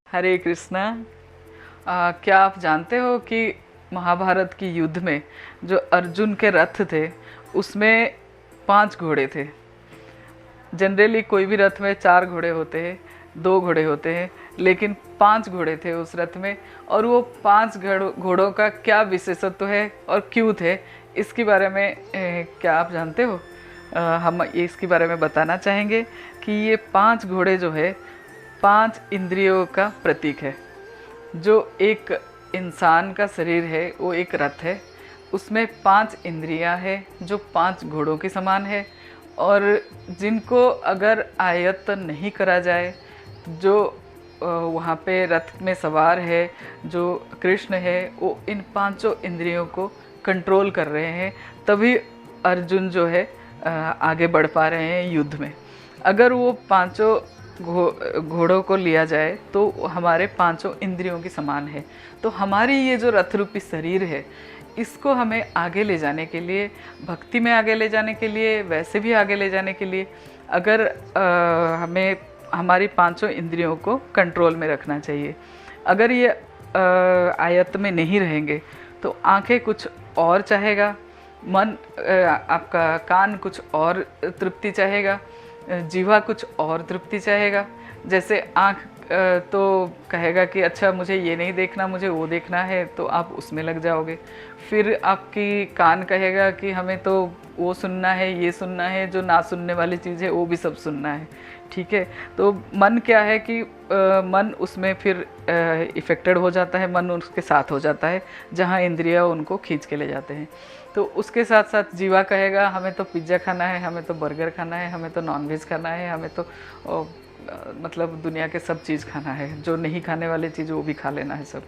हरे कृष्णा। क्या आप जानते हो कि महाभारत की युद्ध में जो अर्जुन के रथ थे उसमें 5 घोड़े थे। जनरली कोई भी रथ में 4 घोड़े होते हैं, 2 घोड़े होते हैं, लेकिन 5 घोड़े थे उस रथ में। और वो 5 घोड़ों का क्या विशेषत्व है और क्यों थे, इसके बारे में क्या आप जानते हो? हम इसके बारे में बताना चाहेंगे कि ये 5 घोड़े जो है 5 इंद्रियों का प्रतीक है। जो एक इंसान का शरीर है वो एक रथ है, उसमें 5 इंद्रियां हैं जो 5 घोड़ों के समान है। और जिनको अगर आयत्त नहीं करा जाए, जो वहाँ पे रथ में सवार है जो कृष्ण है, वो इन 5 इंद्रियों को कंट्रोल कर रहे हैं, तभी अर्जुन जो है आगे बढ़ पा रहे हैं युद्ध में। अगर वो 5 घोड़ों को लिया जाए तो हमारे 5 इंद्रियों के समान है। तो हमारी ये जो रथ रूपी शरीर है, इसको हमें आगे ले जाने के लिए, भक्ति में आगे ले जाने के लिए, वैसे भी आगे ले जाने के लिए, अगर हमें हमारी 5 इंद्रियों को कंट्रोल में रखना चाहिए। अगर ये आयत्त में नहीं रहेंगे तो आंखें कुछ और चाहेगा, मन आपका कान कुछ और तृप्ति चाहेगा, जीवा कुछ और तृप्ति चाहेगा। जैसे आँख तो कहेगा कि अच्छा मुझे ये नहीं देखना, मुझे वो देखना है, तो आप उसमें लग जाओगे। फिर आपकी कान कहेगा कि हमें तो वो सुनना है, ये सुनना है, जो ना सुनने वाली चीज़ है वो भी सब सुनना है। ठीक है, तो मन क्या है कि मन उसमें फिर इफ़ेक्टेड हो जाता है, मन उसके साथ हो जाता है जहाँ इंद्रिया उनको खींच के ले जाते हैं। तो उसके साथ साथ जीवा कहेगा हमें तो पिज़्ज़ा खाना है, हमें तो बर्गर खाना है, हमें तो नॉनवेज खाना है, हमें तो मतलब दुनिया के सब चीज़ खाना है, जो नहीं खाने वाली चीज़ वो भी खा लेना है सब।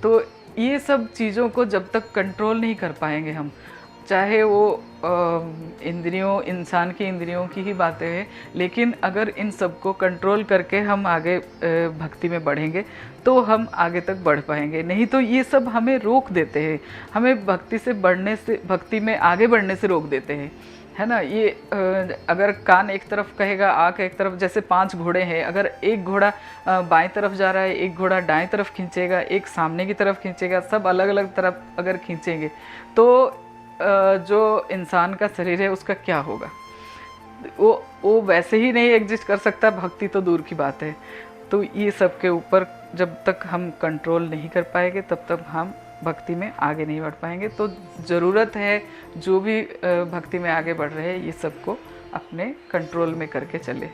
तो ये सब चीज़ों को जब तक कंट्रोल नहीं कर पाएंगे हम, चाहे वो इंद्रियों, इंसान की इंद्रियों की ही बातें हैं, लेकिन अगर इन सब को कंट्रोल करके हम आगे भक्ति में बढ़ेंगे तो हम आगे तक बढ़ पाएंगे। नहीं तो ये सब हमें रोक देते हैं, हमें भक्ति से बढ़ने से, भक्ति में आगे बढ़ने से रोक देते हैं, है ना। ये अगर कान एक तरफ कहेगा, आँख एक तरफ, जैसे 5 घोड़े हैं, अगर एक घोड़ा बाएं तरफ जा रहा है, एक घोड़ा दाएं तरफ खींचेगा, एक सामने की तरफ खींचेगा, सब अलग अलग तरफ अगर खींचेंगे तो जो इंसान का शरीर है उसका क्या होगा? वो वैसे ही नहीं एग्जिस्ट कर सकता, भक्ति तो दूर की बात है। तो ये सब के ऊपर जब तक हम कंट्रोल नहीं कर पाएंगे तब तक हम भक्ति में आगे नहीं बढ़ पाएंगे। तो ज़रूरत है जो भी भक्ति में आगे बढ़ रहे हैं ये सबको अपने कंट्रोल में करके चले।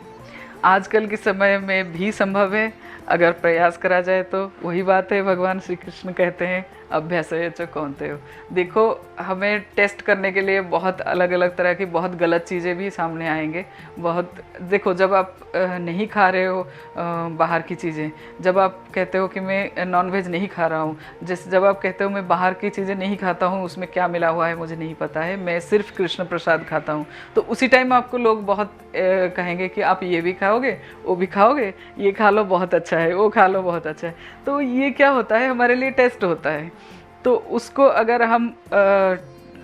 आजकल के समय में भी संभव है अगर प्रयास करा जाए। तो वही बात है, भगवान श्री कृष्ण कहते हैं अभ्यासय च कौन्तेय। देखो, हमें टेस्ट करने के लिए बहुत अलग अलग तरह की बहुत गलत चीज़ें भी सामने आएंगे। बहुत देखो, जब आप नहीं खा रहे हो बाहर की चीज़ें, जब आप कहते हो कि मैं नॉनवेज नहीं खा रहा हूँ, जब आप कहते हो मैं बाहर की चीज़ें नहीं खाता हूँ, उसमें क्या मिला हुआ है मुझे नहीं पता है, मैं सिर्फ कृष्ण प्रसाद खाता हूँ, तो उसी टाइम आपको लोग बहुत कहेंगे कि आप ये भी खाओगे, वो भी खाओगे, ये खा लो बहुत अच्छा है, वो खा लो बहुत अच्छा है। तो ये क्या होता है, हमारे लिए टेस्ट होता है। तो उसको अगर हम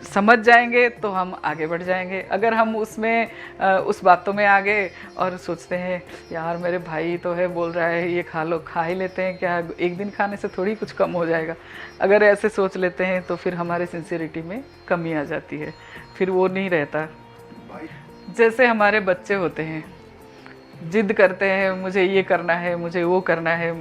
समझ जाएंगे तो हम आगे बढ़ जाएंगे। अगर हम उसमें उस बातों में आगे और सोचते हैं यार मेरे भाई तो है बोल रहा है ये खा लो, खा ही लेते हैं, क्या एक दिन खाने से थोड़ी कुछ कम हो जाएगा, अगर ऐसे सोच लेते हैं तो फिर हमारे सिंसियरिटी में कमी आ जाती है, फिर वो नहीं रहता। जैसे हमारे बच्चे होते हैं, जिद करते हैं मुझे ये करना है, मुझे वो करना है,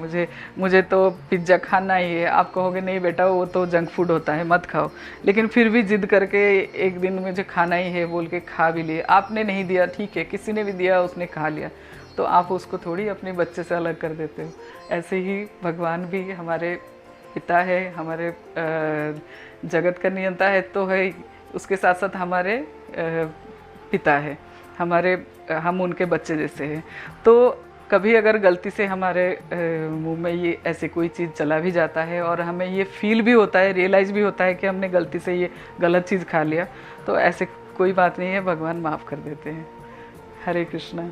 मुझे तो पिज़्ज़ा खाना ही है। आप कहोगे नहीं बेटा वो तो जंक फूड होता है, मत खाओ, लेकिन फिर भी जिद करके एक दिन मुझे खाना ही है बोल के खा भी लिए। आपने नहीं दिया, ठीक है, किसी ने भी दिया, उसने खा लिया, तो आप उसको थोड़ी अपने बच्चे से अलग कर देते हो। ऐसे ही भगवान भी हमारे पिता है, हमारे जगत का नियंता है तो है, उसके साथ साथ हमारे पिता है, हम उनके बच्चे जैसे हैं। तो कभी अगर गलती से हमारे मुंह में ये ऐसे कोई चीज़ चला भी जाता है और हमें ये फील भी होता है, रियलाइज़ भी होता है कि हमने गलती से ये गलत चीज़ खा लिया, तो ऐसे कोई बात नहीं है, भगवान माफ़ कर देते हैं। हरे कृष्णा।